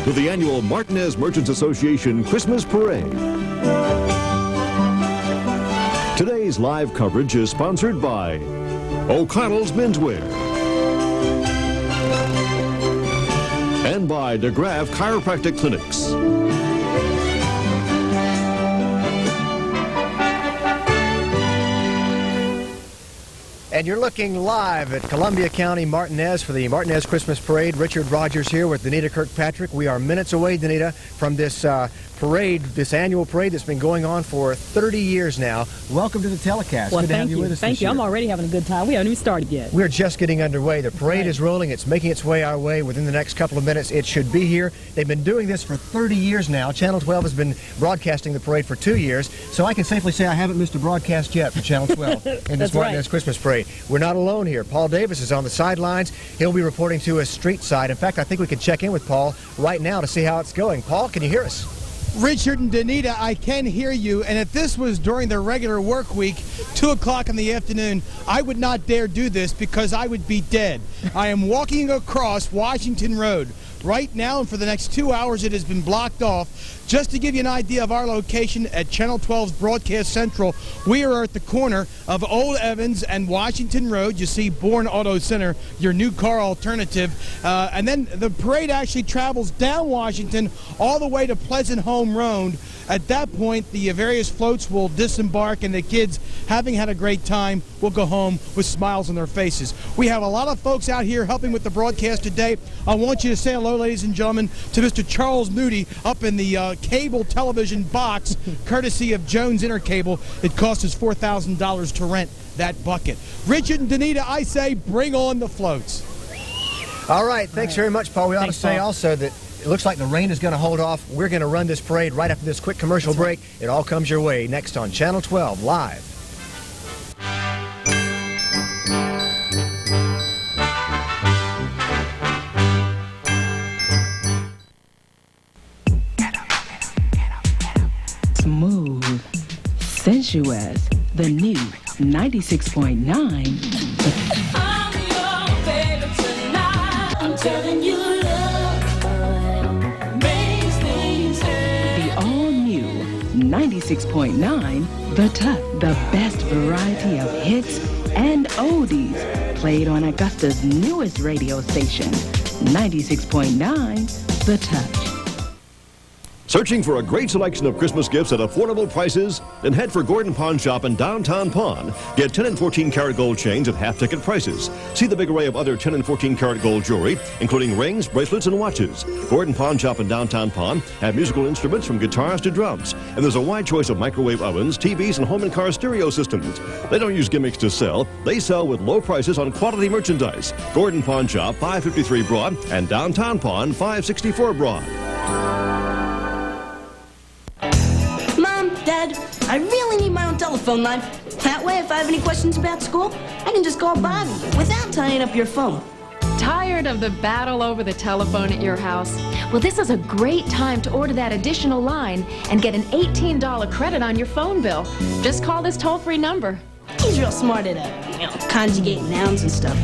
to the annual Martinez Merchants Association Christmas Parade. Today's live coverage is sponsored by O'Connell's Menswear and by DeGraff Chiropractic Clinics. And you're looking live at Columbia County Martinez for the Martinez Christmas Parade. Richard Rogers here with Danita Kirkpatrick. We are minutes away, Danita, from this parade, this annual parade that's been going on for 30 years now. Welcome to the telecast. Well, good to have you with us Thank you. this year. I'm already having a good time. We haven't even started yet. We're just getting underway. The parade is rolling. It's making its way our way. Within the next couple of minutes, it should be here. They've been doing this for 30 years now. Channel 12 has been broadcasting the parade for 2 years, so I can safely say I haven't missed a broadcast yet for Channel 12 in this Martinez Christmas Parade. We're not alone here. Paul Davis is on the sidelines. He'll be reporting to us street side. In fact, I think we can check in with Paul right now to see how it's going. Paul, can you hear us? Richard and Danita, I can hear you, and if this was during the regular work week, 2 o'clock in the afternoon, I would not dare do this because I would be dead. I am walking across Washington Road. Right now and for the next 2 hours it has been blocked off. Just to give you an idea of our location at Channel 12's Broadcast Central, we are at the corner of Old Evans and Washington Road. You see Bourne Auto Center, your new car alternative. And then the parade actually travels down Washington all the way to Pleasant Home Road. At that point, the various floats will disembark and the kids, having had a great time, will go home with smiles on their faces. We have a lot of folks out here helping with the broadcast today. I want you to say hello, ladies and gentlemen, to Mr. Charles Moody up in the cable television box, courtesy of Jones Intercable. It cost us $4,000 to rent that bucket. Richard and Danita, I say bring on the floats. All right. Thanks very much, Paul. We ought to say Paul. also that it looks like the rain is going to hold off. We're going to run this parade right after this quick commercial break. It all comes your way next on Channel 12 Live. Smooth, sensuous, the new 96.9. I'm your baby tonight. I'm telling you, love makes things happen. The all-new 96.9, The Touch, the best variety of hits and oldies played on Augusta's newest radio station, 96.9, The Touch. Searching for a great selection of Christmas gifts at affordable prices? Then head for Gordon Pawn Shop in downtown Pawn. Get 10 and 14 karat gold chains at half-ticket prices. See the big array of other 10 and 14 karat gold jewelry, including rings, bracelets, and watches. Gordon Pawn Shop in downtown Pawn have musical instruments from guitars to drums. And there's a wide choice of microwave ovens, TVs, and home and car stereo systems. They don't use gimmicks to sell. They sell with low prices on quality merchandise. Gordon Pawn Shop, 553 Broad, and downtown Pawn, 564 Broad. Dad, I really need my own telephone line. That way, if I have any questions about school, I can just call Bobby without tying up your phone. Tired of the battle over the telephone at your house? Well, this is a great time to order that additional line and get an $18 credit on your phone bill. Just call this toll-free number. He's real smart at, conjugating nouns and stuff.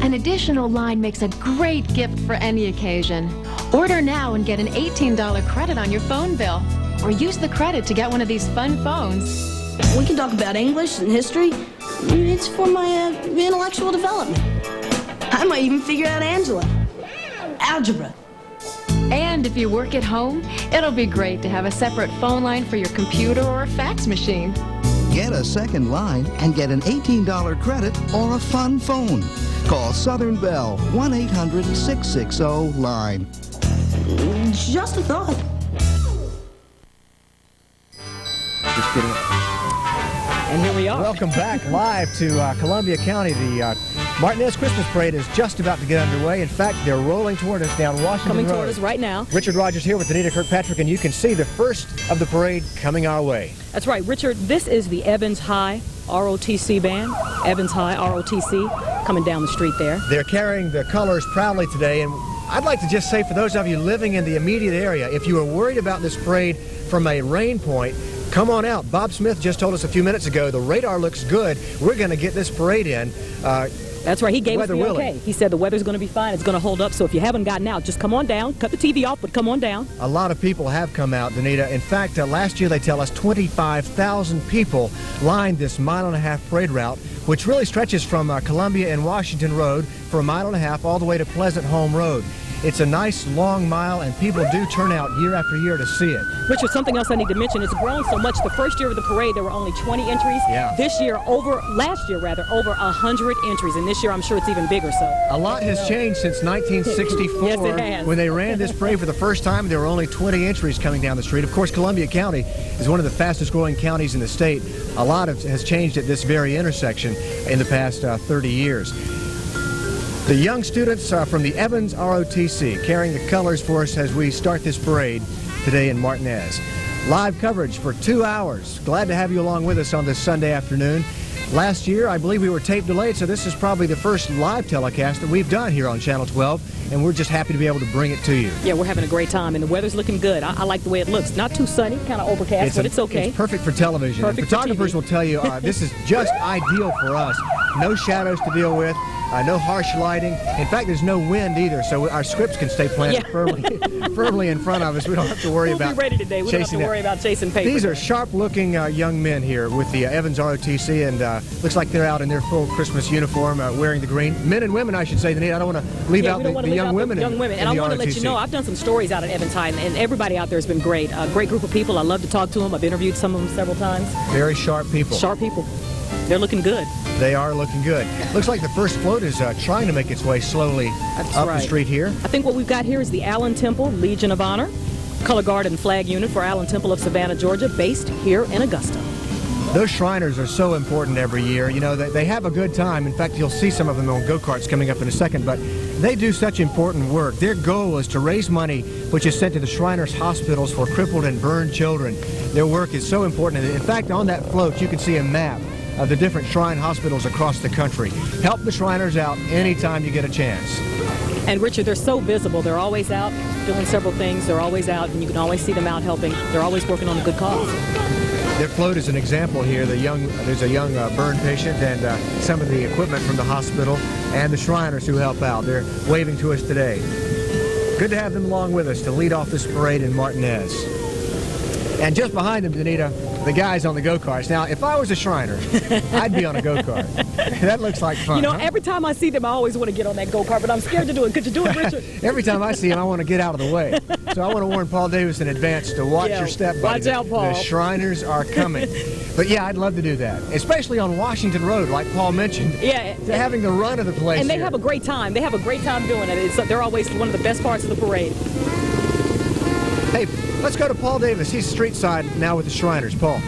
An additional line makes a great gift for any occasion. Order now and get an $18 credit on your phone bill. Or use the credit to get one of these fun phones. We can talk about English and history. It's for my intellectual development. I might even figure out algebra. And if you work at home, it'll be great to have a separate phone line for your computer or a fax machine. Get a second line and get an $18 credit or a fun phone. Call Southern Bell, 1-800-660-LINE. Just a thought. Just kidding. And here we are. Welcome back live to Columbia County. The Martinez Christmas Parade is just about to get underway. In fact, they're rolling toward us down Washington Coming Road. toward us right now. Richard Rogers here with Danita Kirkpatrick, and you can see the first of the parade coming our way. That's right, Richard. This is the Evans High ROTC band. Evans High ROTC coming down the street there. They're carrying the colors proudly today, and I'd like to just say for those of you living in the immediate area, if you are worried about this parade from a rain point, come on out. Bob Smith just told us a few minutes ago the radar looks good. We're going to get this parade in. That's right. He gave us the Weather okay. willing. He said the weather's going to be fine. It's going to hold up. So if you haven't gotten out, just come on down. Cut the TV off, but come on down. A lot of people have come out, Danita. In fact, last year they tell us 25,000 people lined this mile-and-a-half parade route, which really stretches from Columbia and Washington Road for a mile and a half all the way to Pleasant Home Road. It's a nice long mile, and people do turn out year after year to see it. Richard, something else I need to mention. It's grown so much. The first year of the parade, there were only 20 entries. Yeah. Last year, over 100 entries. And this year, I'm sure it's even bigger. So A lot has changed since 1964 Yes, it has. when they ran this parade for the first time. There were only 20 entries coming down the street. Of course, Columbia County is one of the fastest growing counties in the state. A lot has changed at this very intersection in the past 30 years. The young students from the Evans ROTC carrying the colors for us as we start this parade today in Martinez. Live coverage for 2 hours. Glad to have you along with us on this Sunday afternoon. Last year, I believe we were tape delayed, so this is probably the first live telecast that we've done here on Channel 12, and we're just happy to be able to bring it to you. yeah, we're having a great time, and the weather's looking good. I like the way it looks. Not too sunny, kind of overcast, but it's okay. It's perfect for television. Perfect for Photographers TV. will tell you this is just ideal for us. No shadows to deal with, no harsh lighting. In fact, there's no wind either, so our scripts can stay planted Yeah. firmly in front of us. We don't have to worry We'll about be ready today. We don't have to chasing that. worry about chasing paper. These are sharp-looking young men here with the Evans ROTC, and looks like they're out in their full Christmas uniform, wearing the green. Men and women, I should say. I don't want to leave out we don't want the to leave young out women. the young women. And I want to let you know, I've done some stories out at Evans High, and everybody out there has been great. A great group of people. I love to talk to them. I've interviewed some of them several times. Very sharp people. Sharp people. They're looking good. They are looking good. Looks like the first float is trying to make its way slowly That's up right. the street here. I think what we've got here is the Allen Temple Legion of Honor, color guard and flag unit for Allen Temple of Savannah, Georgia, based here in Augusta. Those Shriners are so important every year. You know, they have a good time. In fact, you'll see some of them on go-karts coming up in a second, but they do such important work. Their goal is to raise money, which is sent to the Shriners hospitals for crippled and burned children. Their work is so important. In fact, on that float, you can see a map of the different Shrine hospitals across the country. Help the Shriners out anytime you get a chance. And Richard, they're so visible. They're always out doing several things. They're always out, and you can always see them out helping. They're always working on a good cause. Their float is an example here. There's a young burn patient and some of the equipment from the hospital and the Shriners who help out. They're waving to us today. Good to have them along with us to lead off this parade in Martinez. And just behind them, Danita, the guys on the go-karts. Now, if I was a Shriner, I'd be on a go-kart. That looks like fun. You know, huh? every time I see them, I always want to get on that go-kart, but I'm scared to do it. Could you do it, Richard? Every time I see him, I want to get out of the way. So I want to warn Paul Davis in advance to watch Yeah, your step, buddy. watch out, Paul. The Shriners are coming. But yeah, I'd love to do that, especially on Washington Road, like Paul mentioned. Yeah. They're having the run of the place And they here. have a great time. They have a great time doing it. They're always one of the best parts of the parade. Hey, let's go to Paul Davis. He's street side now with the Shriners. Paul.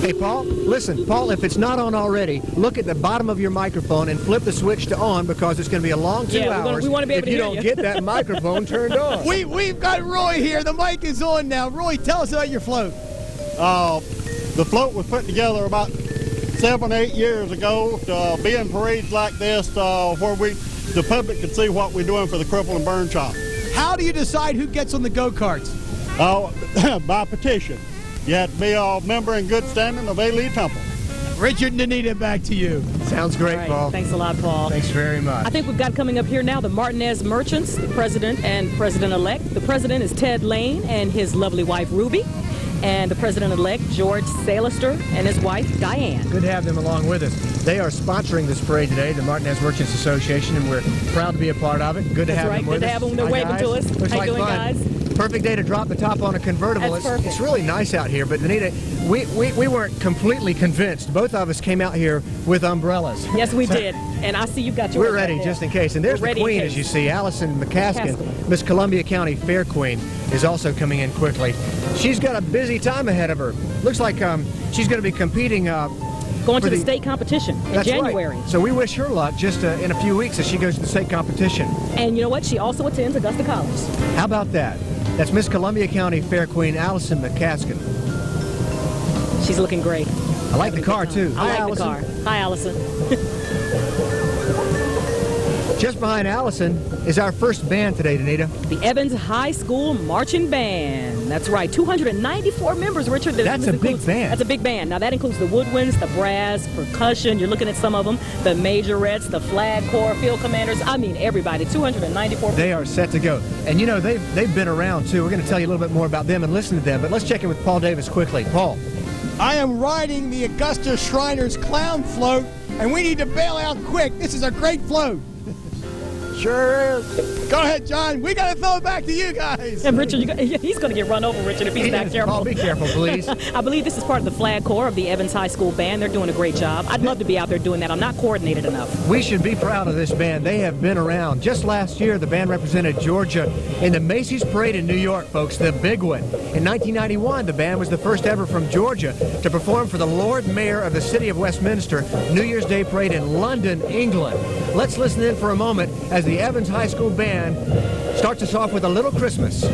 Hey, Paul, listen, Paul, if it's not on already, look at the bottom of your microphone and flip the switch to on because it's going to be a long 2 hours we want to be able if to you hear don't you. get that microphone turned on. We've got Roy here. The mic is on now. Roy, tell us about your float. The float was put together about 7 or 8 years ago to be in parades like this where the public could see what we're doing for the crippled and burn shop. How do you decide who gets on the go-karts? By petition. You have to be a member in good standing of A. Lee Temple. Richard and Anita, back to you. Sounds great, All right, Paul. Thanks a lot, Paul. Thanks very much. I think we've got coming up here now the Martinez Merchants, the president and president-elect. The president is Ted Lane and his lovely wife, Ruby. And the president-elect, George Salister, and his wife, Diane. Good to have them along with us. They are sponsoring this parade today, the Martinez Merchants Association, and we're proud to be a part of it. Good to That's have right. them with Good to us. have them. They're Hi, waving guys. to us. Looks How like you doing, fun. guys? Perfect day to drop the top on a convertible. That's perfect. It's really nice out here, but Anita, we weren't completely convinced. Both of us came out here with umbrellas. Yes, we did. And I see you've got yours. We're ready right there. just in case. And there's We're the ready in queen, case. as you see, Allison McCaskill. McCaskill. Miss Columbia County Fair Queen is also coming in quickly. She's got a busy time ahead of her. Looks like she's going to be competing. Going to the state competition in That's January. Right. So we wish her luck just in a few weeks as she goes to the state competition. And you know what? She also attends Augusta College. How about that? That's Miss Columbia County Fair Queen Allison McCaskill. She's looking great. I like the car too. I Hi, like Allison. the car. Hi, Allison. Just behind Allison is our first band today, Danita. The Evans High School Marching Band. That's right, 294 members, Richard. That's a big band. That's a big band. Now, that includes the woodwinds, the brass, percussion. You're looking at some of them. The majorettes, the flag corps, field commanders. I mean, everybody. 294. They are set to go. And, you know, they've been around, too. We're going to tell you a little bit more about them and listen to them. But let's check in with Paul Davis quickly. Paul. I am riding the Augusta Shriners Clown Float, and we need to bail out quick. This is a great float. Sure is. Go ahead, John. We got to throw it back to you guys. And Richard, he's going to get run over, Richard, if he's not careful. Paul, be careful, please. I believe this is part of the flag corps of the Evans High School Band. They're doing a great job. I'd love to be out there doing that. I'm not coordinated enough. We should be proud of this band. They have been around. Just last year, the band represented Georgia in the Macy's Parade in New York, folks, the big one. In 1991, the band was the first ever from Georgia to perform for the Lord Mayor of the City of Westminster New Year's Day Parade in London, England. Let's listen in for a moment as the Evans High School Band starts us off with a little Christmas.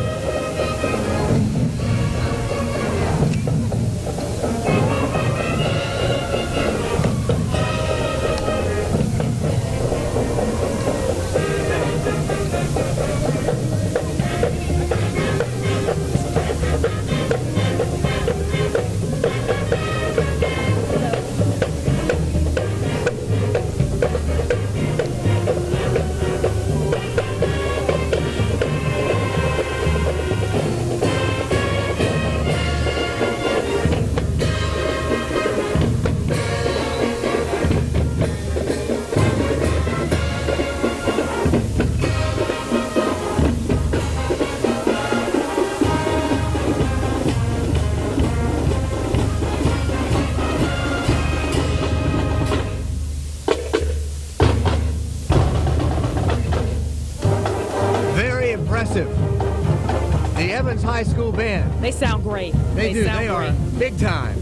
The Evans High School Band. They sound great. They do. They are big time.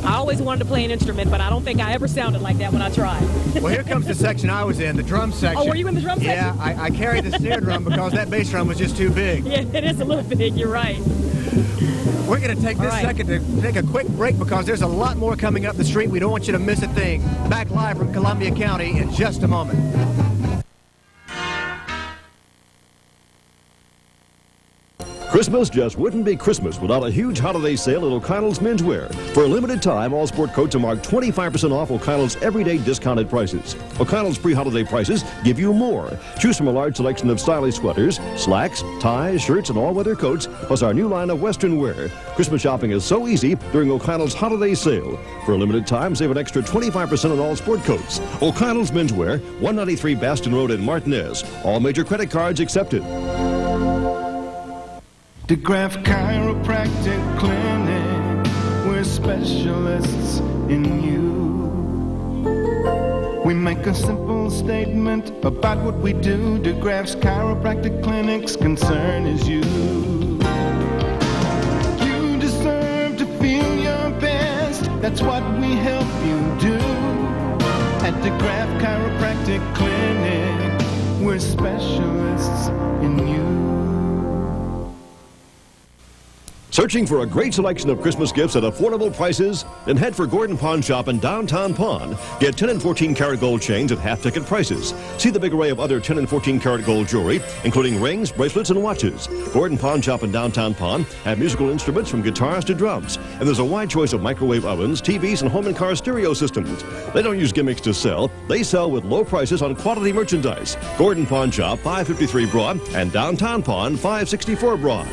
I always wanted to play an instrument, but I don't think I ever sounded like that when I tried. Well, here comes the section I was in, the drum section. Oh, were you in the drum section? Yeah, I carried the snare drum because that bass drum was just too big. Yeah, it is a little big. You're right. We're going to take this second to take a quick break because there's a lot more coming up the street. We don't want you to miss a thing. Back live from Columbia County in just a moment. Christmas just wouldn't be Christmas without a huge holiday sale at O'Connell's Menswear. For a limited time, all sport coats are marked 25% off O'Connell's everyday discounted prices. O'Connell's pre-holiday prices give you more. Choose from a large selection of stylish sweaters, slacks, ties, shirts, and all-weather coats, plus our new line of Western wear. Christmas shopping is so easy during O'Connell's holiday sale. For a limited time, save an extra 25% on all sport coats. O'Connell's Menswear, 193 Baston Road in Martinez. All major credit cards accepted. DeGraff Chiropractic Clinic, we're specialists in you. We make a simple statement about what we do. DeGraff's Chiropractic Clinic's concern is you. You deserve to feel your best, that's what we help you do. At DeGraff Chiropractic Clinic, we're specialists in you. Searching for a great selection of Christmas gifts at affordable prices? Then head for Gordon Pawn Shop in downtown Pawn. Get 10 and 14 karat gold chains at half-ticket prices. See the big array of other 10 and 14 karat gold jewelry, including rings, bracelets, and watches. Gordon Pawn Shop in downtown Pawn have musical instruments from guitars to drums. And there's a wide choice of microwave ovens, TVs, and home and car stereo systems. They don't use gimmicks to sell. They sell with low prices on quality merchandise. Gordon Pawn Shop, 553 Broad, and downtown Pawn, 564 Broad.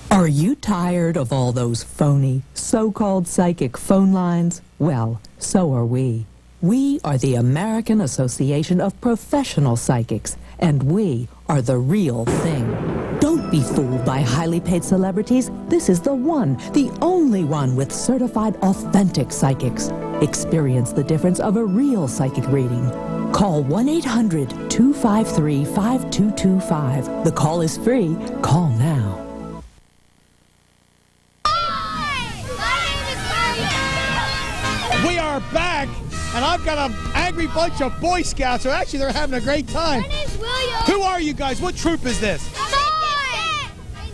Are you tired of all those phony, so-called psychic phone lines? Well, so are we. We are the American Association of Professional Psychics, and we are the real thing. Don't be fooled by highly paid celebrities. This is the one, the only one with certified authentic psychics. Experience the difference of a real psychic reading. Call 1-800-253-5225. The call is free. Call now. We are back, and I've got an angry bunch of Boy Scouts, or actually they're having a great time. My name's William. Who are you guys? What troop is this?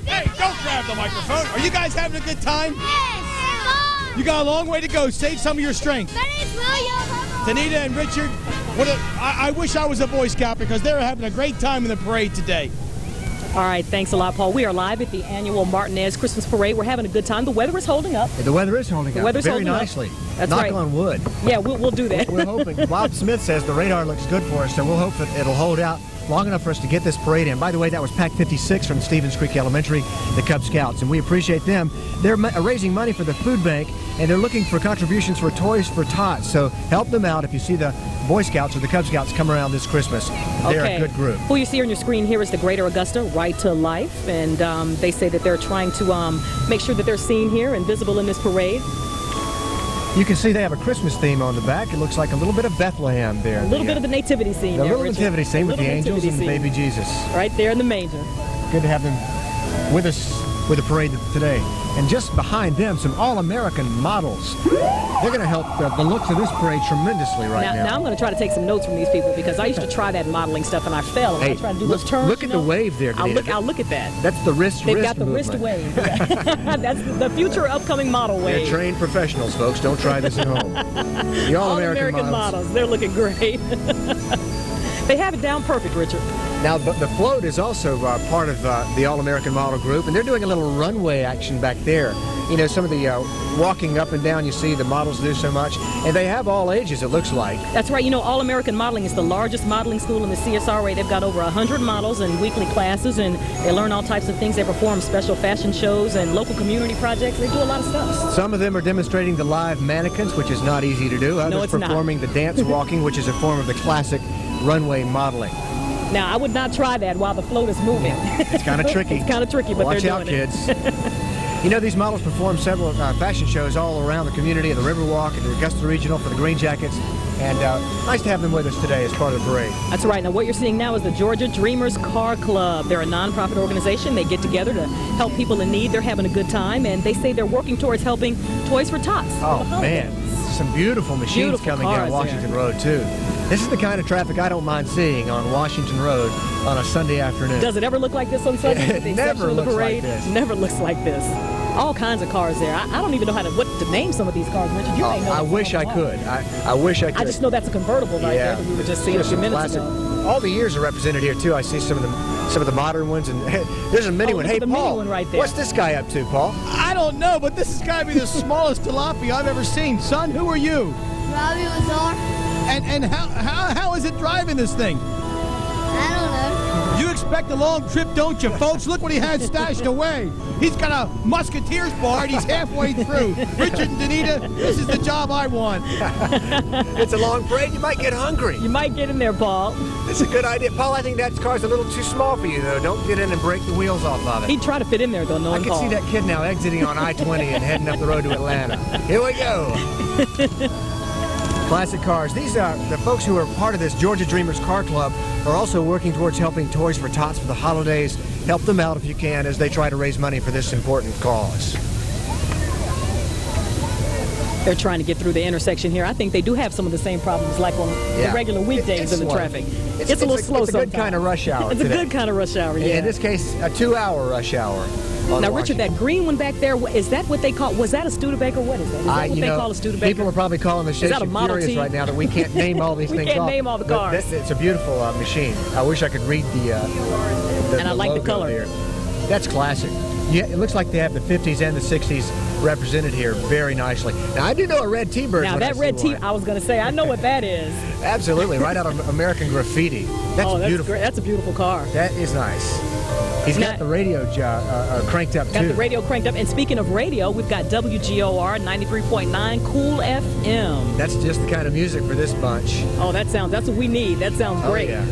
Hey, don't grab the microphone. Are you guys having a good time? Yes. You got a long way to go. Save some of your strength. My name's William. Danita and Richard, I wish I was a Boy Scout because they're having a great time in the parade today. All right, thanks a lot, Paul. We are live at the annual Martinez Christmas Parade. We're having a good time. The weather is holding up. The weather is holding up very nicely. That's Knock right. on wood. Yeah, we'll do that. We're hoping. Bob Smith says the radar looks good for us, so we'll hope that it'll hold out long enough for us to get this parade in. By the way, that was Pack 56 from Stevens Creek Elementary, the Cub Scouts, and we appreciate them. They're raising money for the food bank, and they're looking for contributions for Toys for Tots, so help them out if you see the Boy Scouts or the Cub Scouts come around this Christmas. They're a good group. Who you see on your screen here is the Greater Augusta Right to Life, and they say that they're trying to make sure that they're seen here and visible in this parade. You can see they have a Christmas theme on the back. It looks like a little bit of Bethlehem there. A little bit of the nativity scene The there, little Richard. nativity scene with the angels and the baby Jesus. Right there in the manger. Good to have them with us with the parade today. And just behind them, some all-American models. They're going to help the looks of this parade tremendously right now. Now I'm going to try to take some notes from these people because I used to try that modeling stuff and I fell. And I tried to do those turns. Look at the wave there. I'll look at that. That's the wrist They've got the movement. wrist wave. Yeah. That's the future upcoming model wave. They're trained professionals, folks. Don't try this at home. The all-American models. They're looking great. They have it down perfect, Richard. Now, but the float is also part of the All-American Model Group, and they're doing a little runway action back there. You know, some of the walking up and down, you see the models do so much, and they have all ages, it looks like. That's right. You know, All-American Modeling is the largest modeling school in the CSRA. They've got over 100 models and weekly classes, and they learn all types of things. They perform special fashion shows and local community projects. They do a lot of stuff. Some of them are demonstrating the live mannequins, which is not easy to do. Others performing the dance walking, which is a form of the classic runway modeling. Now, I would not try that while the float is moving. It's kind of tricky. It's kind of tricky, but Watch they're out, doing kids. You know, these models perform several fashion shows all around the community, at the Riverwalk, at the Augusta Regional for the Green Jackets, and nice to have them with us today as part of the parade. That's right. Now, what you're seeing now is the Georgia Dreamers Car Club. They're a nonprofit organization. They get together to help people in need. They're having a good time, and they say they're working towards helping Toys for Tots. Oh, man. Some beautiful machines coming down Washington Road, too. This is the kind of traffic I don't mind seeing on Washington Road on a Sunday afternoon. Does it ever look like this on Sunday? It never looks like this. Never looks like this. All kinds of cars there. I don't even know how to name some of these cars, Richard. You may know. I wish I could. I wish I could. I just know that's a convertible right there that we were just seeing a few minutes ago. All the years are represented here too. I see some of the modern ones, and there's a mini one. Hey, the Paul, mini one right there. What's this guy up to, Paul? I don't know, but this has got to be the smallest tilapia I've ever seen. Son, who are you? Robbie Lazar. And how is it driving this thing? I don't know. You expect a long trip, don't you, folks? Look what he has stashed away. He's got a Musketeers bar, and he's halfway through. Richard and Danita, this is the job I want. It's a long parade. You might get hungry. You might get in there, Paul. It's a good idea. Paul, I think that car's a little too small for you, though. Don't get in and break the wheels off of it. He'd try to fit in there, though, knowing Paul. I can see that kid now exiting on I-20 and heading up the road to Atlanta. Here we go. Classic cars. These are the folks who are part of this Georgia Dreamers Car Club are also working towards helping Toys for Tots for the holidays. Help them out if you can as they try to raise money for this important cause. They're trying to get through the intersection here. I think they do have some of the same problems like on the regular weekdays in the traffic. It's a little slow sometimes. It's a good kind of rush hour It's today. a good kind of rush hour, yeah. In this case, a 2-hour rush hour. Now, Richard, that green one back there, is that what they call, was that a Studebaker? What is that? Is that what they call a Studebaker? People are probably calling the station furious right now that we can't name all these things off. We can't name all the cars. It's a beautiful machine. I wish I could read the and I like the color. There. That's classic. Yeah, it looks like they have the 50s and the 60s represented here very nicely. Now, I do know a red T-Bird. Now, that red T, I was going to say, I know what that is. Absolutely, right out of American Graffiti. That's beautiful. Great. That's a beautiful car. That is nice. He's got the radio cranked up, too. Got the radio cranked up. And speaking of radio, we've got WGOR 93.9 Cool FM. That's just the kind of music for this bunch. Oh, that's what we need. That sounds great. Yeah.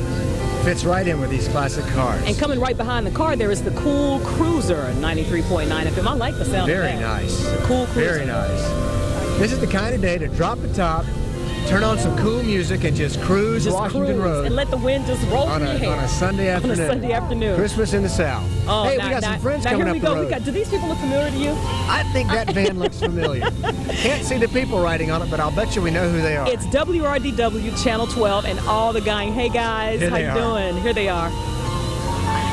Fits right in with these classic cars. And coming right behind the car there is the Cool Cruiser 93.9 FM. I like the sound of that. Very nice. The Cool Cruiser. Very nice. This is the kind of day to drop the top, turn on some cool music, and just cruise Washington Road. And let the wind just roll through your hair. On a Sunday afternoon. On a Sunday afternoon. Christmas in the South. Oh, hey, we got some friends coming up the road. Do these people look familiar to you? I think that van looks familiar. Can't see the people writing on it, but I'll bet you we know who they are. It's WRDW Channel 12 and all the gang. Hey, guys. How you doing? Here they are.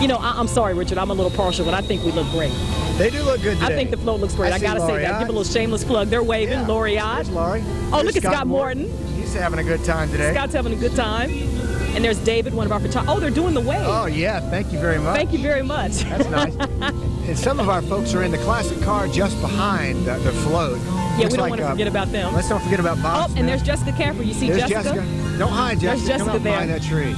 You know, I'm sorry, Richard. I'm a little partial, but I think we look great. They do look good today. I think the float looks great. I got to say that. Give a little shameless plug. They're waving. Yeah. Laureate. There's Laurie. Oh, look at Scott Morton. He's having a good time today. Scott's having a good time. And there's David, one of our photographers. Oh, they're doing the wave. Oh, yeah. Thank you very much. Thank you very much. That's nice. And some of our folks are in the classic car just behind the float. Yeah, Looks we don't like, want to forget about them. Let's don't forget about Bob Oh, Smith. and there's Jessica Caffrey. You see There's Jessica? Don't hide, Jessica. There's Jessica Come up there. behind that tree.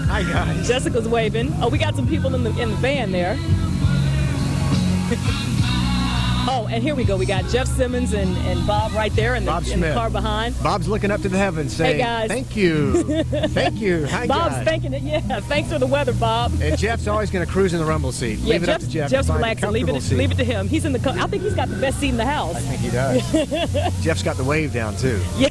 Hi, guys. Jessica's waving. Oh, we got some people in the van there. Oh, and here we go. We got Jeff Simmons and Bob right there in the car behind. Bob's looking up to the heavens saying, hey, guys. thank you. Thank you. Hi, Bob's guys. thanking it. Yeah, thanks for the weather, Bob. And Jeff's always going to cruise in the rumble seat. Yeah, Leave it up to Jeff. Jeff's to find a relaxing. Leave comfortable it seat. to him. He's in the I think he's got the best seat in the house. I think he does. Jeff's got the wave down, too. Yeah.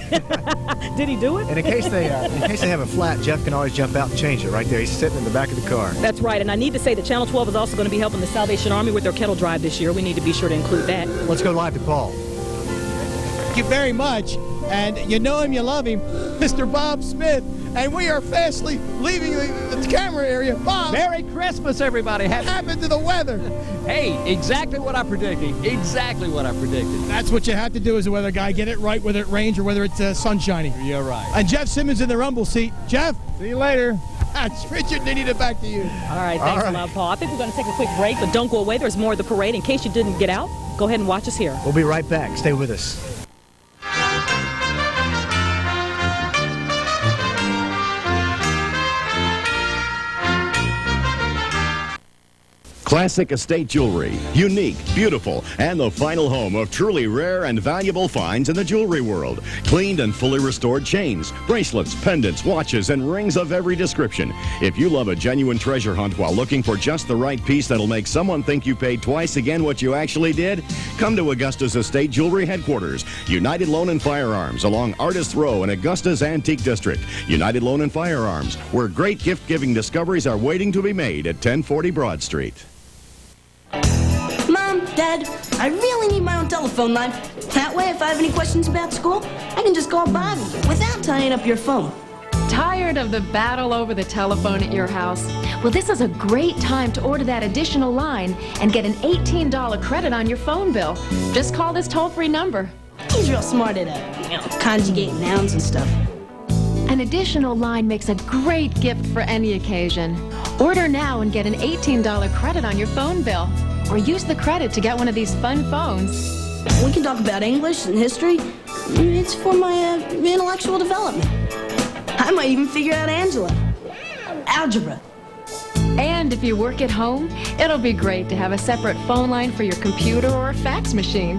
Did he do it? And in case they have a flat, Jeff can always jump out and change it right there. He's sitting in the back of the car. That's right. And I need to say that Channel 12 is also going to be helping the Salvation Army with their kettle drive this year. We need to be sure to include that. Let's go live to Paul. Thank you very much. And you know him, you love him, Mr. Bob Smith. And we are fastly leaving the camera area. Bob, Merry Christmas, everybody. what happened to the weather? Hey, exactly what I predicted. Exactly what I predicted. That's what you have to do as a weather guy. Get it right, whether it rains or whether it's sunshiny. You're right. And Jeff Simmons in the rumble seat. Jeff, see you later. That's Richard Denita, back to you. All right, thanks a lot, Paul. I think we're going to take a quick break, but don't go away. There's more of the parade. In case you didn't get out, go ahead and watch us here. We'll be right back. Stay with us. Classic estate jewelry, unique, beautiful, and the final home of truly rare and valuable finds in the jewelry world. Cleaned and fully restored chains, bracelets, pendants, watches, and rings of every description. If you love a genuine treasure hunt while looking for just the right piece that'll make someone think you paid twice again what you actually did, come to Augusta's Estate Jewelry Headquarters, United Loan and Firearms, along Artists Row in Augusta's Antique District. United Loan and Firearms, where great gift-giving discoveries are waiting to be made at 1040 Broad Street. Mom, Dad, I really need my own telephone line. That way, if I have any questions about school, I can just call Bobby without tying up your phone. Tired of the battle over the telephone at your house? Well, this is a great time to order that additional line and get an $18 credit on your phone bill. Just call this toll-free number. He's real smart at conjugating nouns and stuff. An additional line makes a great gift for any occasion. Order now and get an $18 credit on your phone bill. Or use the credit to get one of these fun phones. We can talk about English and history. It's for my intellectual development. I might even figure out algebra. And if you work at home, it'll be great to have a separate phone line for your computer or a fax machine.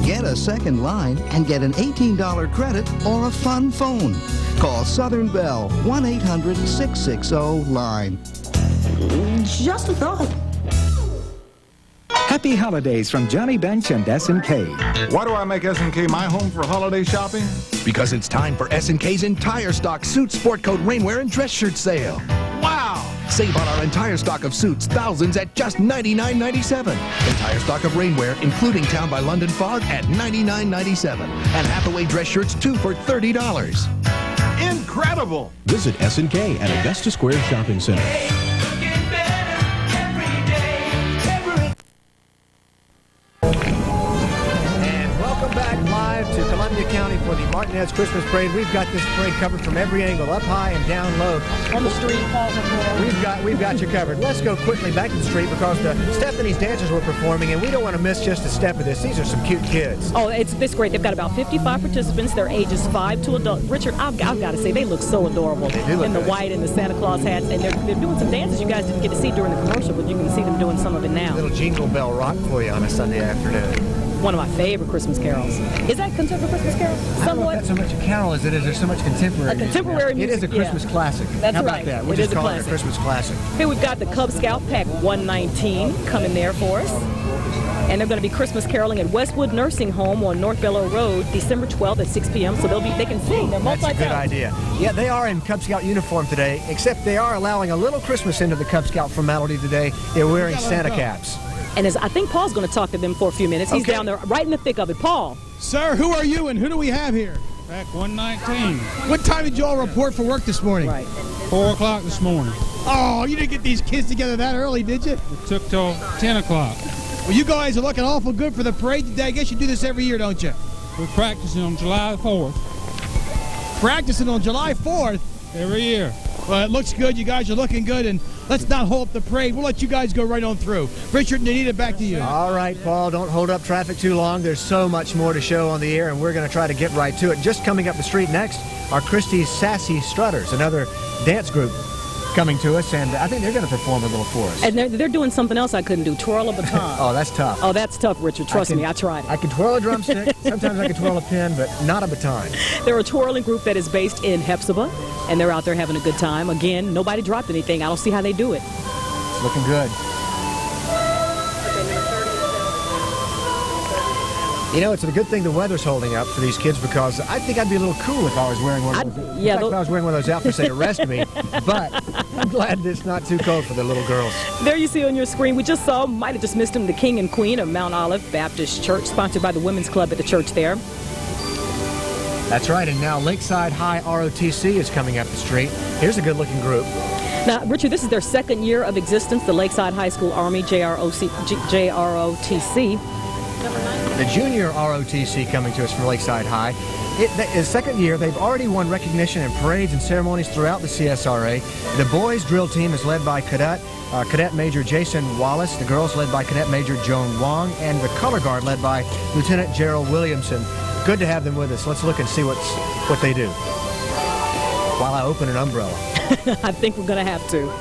Get a second line and get an $18 credit or a fun phone. Call Southern Bell, 1-800-660-LINE. Just a thought. Happy holidays from Johnny Bench and S&K. Why do I make S&K my home for holiday shopping? Because it's time for S&K's entire stock suit, sport coat, rainwear, and dress shirt sale. Wow! Save on our entire stock of suits, thousands at just $99.97. Entire stock of rainwear, including Town by London Fog, at $99.97. And Hathaway dress shirts, 2 for $30. Incredible! Visit S&K at Augusta Square Shopping Center. To Columbia County for the Martinez Christmas Parade. We've got this parade covered from every angle, up high and down low. On the street, We've got you covered. Let's go quickly back to the street because the Stephanie's dancers were performing, and we don't want to miss just a step of this. These are some cute kids. Oh, it's this great. They've got about 55 participants. They're ages 5 to adult. Richard, I've got to say, they look so adorable. They do look in the good. white and the Santa Claus hats, and they're doing some dances you guys didn't get to see during the commercial, but you can see them doing some of it now. A little Jingle Bell Rock for you on a Sunday afternoon. One of my favorite Christmas carols. Is that contemporary Christmas carol? I don't know if that's so much a carol as it is. There's so much contemporary A contemporary music. It is a Christmas classic. That's How about right. that? We'll It just is a call it a classic. Christmas classic. Here we've got the Cub Scout Pack 119 coming there for us. And they're going to be Christmas caroling at Westwood Nursing Home on North Bellow Road, December 12th at 6 p.m. So they can sing. They're That's a good multi-talented. idea. Yeah, they are in Cub Scout uniform today, except they are allowing a little Christmas into the Cub Scout formality today. They're wearing Santa caps. And I think Paul's going to talk to them for a few minutes. He's down there right in the thick of it. Paul. Sir, who are you and who do we have here? Pack 119. What time did you all report for work this morning? Right. 4 o'clock this morning. Oh, you didn't get these kids together that early, did you? It took till 10 o'clock. Well, you guys are looking awful good for the parade today. I guess you do this every year, don't you? We're practicing on July the 4th. Practicing on July 4th. Every year. Well, it looks good. You guys are looking good, and let's not hold up the parade. We'll let you guys go right on through. Richard and Anita, back to you. All right, Paul, don't hold up traffic too long. There's so much more to show on the air, and we're going to try to get right to it. Just coming up the street next are Christie's Sassy Strutters, another dance group coming to us, and I think they're going to perform a little for us. And they're doing something else I couldn't do, twirl a baton. Oh, that's tough. Oh, that's tough, Richard. Trust me, I tried it. I can twirl a drumstick. Sometimes I can twirl a pin, but not a baton. They're a twirling group that is based in Hephzibah, and they're out there having a good time. Again, nobody dropped anything. I don't see how they do it. It's looking good. You know, it's a good thing the weather's holding up for these kids, because I think I'd be a little cool if I was wearing one of those. Yeah, if I was wearing one of those outfits, they'd arrest me. But I'm glad it's not too cold for the little girls. There you see on your screen, we just saw, might have just missed him, the King and Queen of Mount Olive Baptist Church, sponsored by the Women's Club at the church there. That's right, and now Lakeside High ROTC is coming up the street. Here's a good-looking group. Now, Richard, this is their second year of existence, the Lakeside High School Army, JROTC. The junior ROTC coming to us from Lakeside High. The second year, they've already won recognition in parades and ceremonies throughout the CSRA. The boys' drill team is led by Cadet Major Jason Wallace. The girls led by Cadet Major Joan Wong. And the color guard led by Lieutenant Gerald Williamson. Good to have them with us. Let's look and see what they do. While I open an umbrella. I think we're going to have to.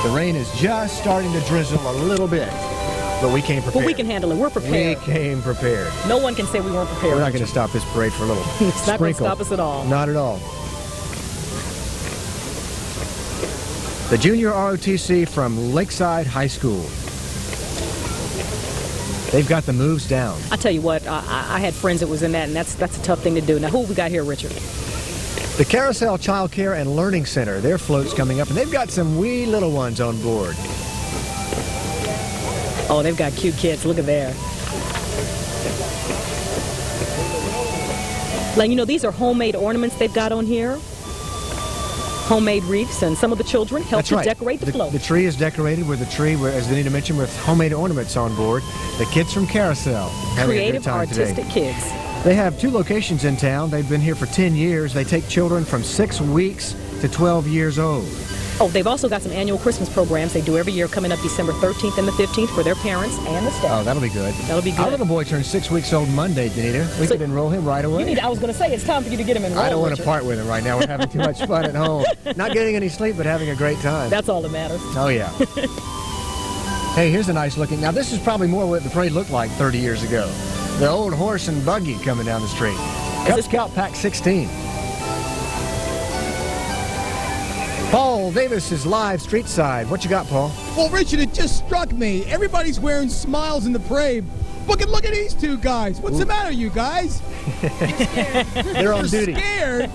The rain is just starting to drizzle a little bit, but we came prepared. But we can handle it. We're prepared. We came prepared. No one can say we weren't prepared. We're not going to stop this parade for a little It's not going to stop us at all. Not at all. The junior ROTC from Lakeside High School. They've got the moves down. I tell you what, I had friends that was in that, and that's a tough thing to do. Now, who we got here, Richard? The Carousel Child Care and Learning Center. Their float's coming up, and they've got some wee little ones on board. Oh, they've got cute kids. Look at there. Like, you know, these are homemade ornaments they've got on here. Homemade wreaths, and some of the children help to decorate the float. The tree is decorated with a tree, as Anita mentioned, with homemade ornaments on board. The kids from Carousel having Creative, a good time artistic today. kids. They have 2 locations in town. They've been here for 10 years. They take children from 6 weeks to 12 years old. Oh, they've also got some annual Christmas programs they do every year, coming up December 13th and the 15th for their parents and the staff. Oh, that'll be good. That'll be good. Our little boy turned 6 weeks old Monday, Anita. We could enroll him right away. I was going to say, it's time for you to get him enrolled. I don't want to part with him right now. We're having too much fun at home. Not getting any sleep, but having a great time. That's all that matters. Oh, yeah. Hey, here's a nice looking. Now, this is probably more what the parade looked like 30 years ago. The old horse and buggy coming down the street. Cub Scout Pack 16. Paul Davis is live street side. What you got, Paul? Well, Richard, it just struck me. Everybody's wearing smiles in the parade. Look at these two guys. What's the matter, you guys? They're on duty. Scared.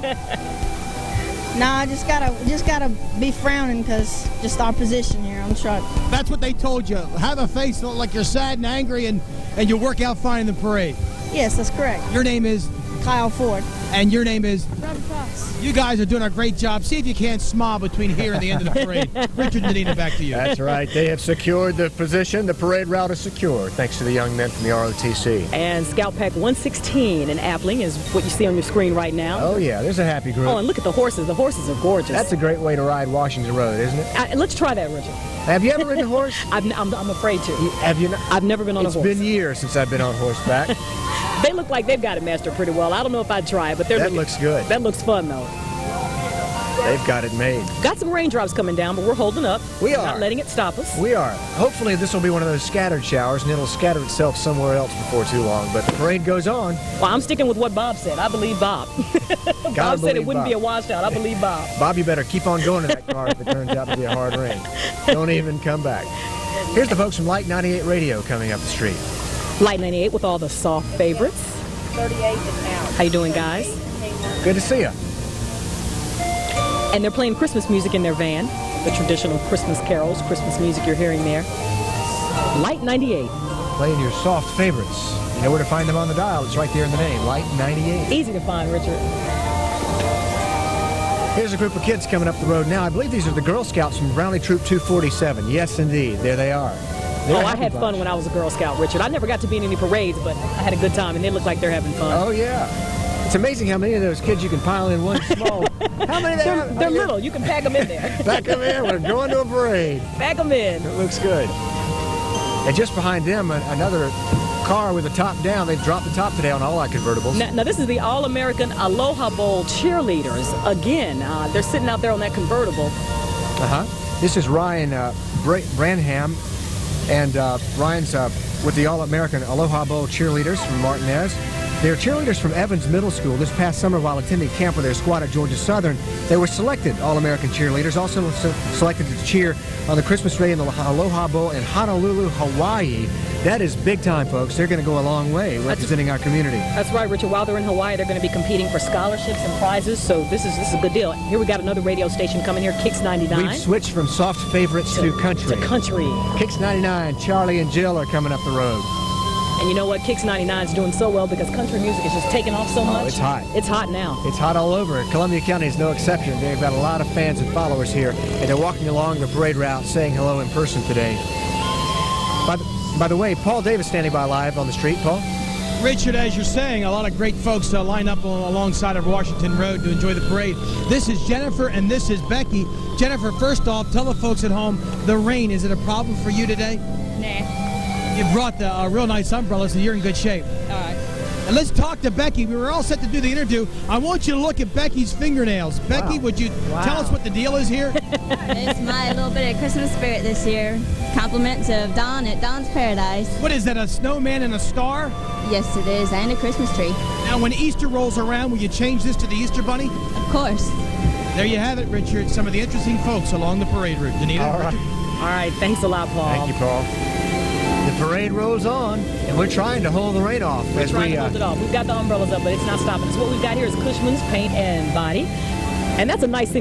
No, I just gotta be frowning because just our position here. I'm sure. That's what they told you. Have a face like you're sad and angry, and you work out fine in the parade. Yes, that's correct. Your name is Kyle Ford. And your name is Robert Fox. You guys are doing a great job. See if you can't smile between here and the end of the parade. Richard and Anita, back to you. That's right. They have secured the position. The parade route is secure, thanks to the young men from the ROTC. And Scout Pack 116 in Appling is what you see on your screen right now. Oh, yeah. There's a happy group. Oh, and look at the horses. The horses are gorgeous. That's a great way to ride Washington Road, isn't it? Let's try that, Richard. Have you ever ridden a horse? I'm afraid to. Have you not? I've never been on a horse. It's been years since I've been on horseback. They look like they've got it mastered pretty well. I don't know if I'd try it, but that looks good. That looks fun, though. They've got it made. Got some raindrops coming down, but we're holding up. We are. Not letting it stop us. We are. Hopefully this will be one of those scattered showers, and it'll scatter itself somewhere else before too long. But the parade goes on. Well, I'm sticking with what Bob said. I believe Bob. Bob said it wouldn't be a washout. I believe Bob. Bob, you better keep on going in that car if it turns out to be a hard rain. Don't even come back. Here's the folks from Light 98 Radio coming up the street. Light 98 with all the soft favorites. 38 and out. How you doing, guys? Good to see you. And they're playing Christmas music in their van. The traditional Christmas carols, Christmas music you're hearing there. Light 98. Playing your soft favorites. You know where to find them on the dial. It's right there in the name. Light 98. Easy to find, Richard. Here's a group of kids coming up the road now. I believe these are the Girl Scouts from Brownlee Troop 247. Yes, indeed. There they are. They're I happy had bunch. fun when I was a Girl Scout, Richard. I never got to be in any parades, but I had a good time, and they look like they're having fun. Oh, yeah. It's amazing how many of those kids you can pile in one small. How many they have? They're little. You can pack them in there. Pack them in. We're going to a parade. Pack them in. It looks good. And just behind them, another car with the top down. They dropped the top today on all our convertibles. Now this is the All-American Aloha Bowl cheerleaders. Again, they're sitting out there on that convertible. This is Ryan Branham, and Ryan's with the All-American Aloha Bowl cheerleaders from Martinez. They're cheerleaders from Evans Middle School. This past summer, while attending camp with their squad at Georgia Southern, they were selected All-American cheerleaders, also selected to cheer on the Christmas parade in the Aloha Bowl in Honolulu, Hawaii. That is big time, folks. They're going to go a long way representing our community. That's right, Richard. While they're in Hawaii, they're going to be competing for scholarships and prizes, so this is a good deal. Here we got another radio station coming here, Kix 99. We've switched from soft favorites to country. To country. Kix 99, Charlie and Jill are coming up the road. And you know what? Kix 99 is doing so well because country music is just taking off so much. It's hot. It's hot now. It's hot all over. Columbia County is no exception. They've got a lot of fans and followers here, and they're walking along the parade route saying hello in person today. By the way, Paul Davis standing by live on the street. Paul? Richard, as you're saying, a lot of great folks line up alongside of Washington Road to enjoy the parade. This is Jennifer and this is Becky. Jennifer, first off, tell the folks at home, the rain, is it a problem for you today? Nah. You brought the real nice umbrella, so you're in good shape. All right. And let's talk to Becky. We were all set to do the interview. I want you to look at Becky's fingernails. Becky, would you tell us what the deal is here? It's my little bit of Christmas spirit this year. Compliments of Dawn at Dawn's Paradise. What is that, a snowman and a star? Yes, it is, and a Christmas tree. Now, when Easter rolls around, will you change this to the Easter Bunny? Of course. There you have it, Richard. Some of the interesting folks along the parade route. Danita, All right. All right, thanks a lot, Paul. Thank you, Paul. The parade rolls on, and we're trying to hold the rain off. We're trying to hold it off. We've got the umbrellas up, but it's not stopping us. What we've got here is Cushman's Paint and Body, and that's a nice thing to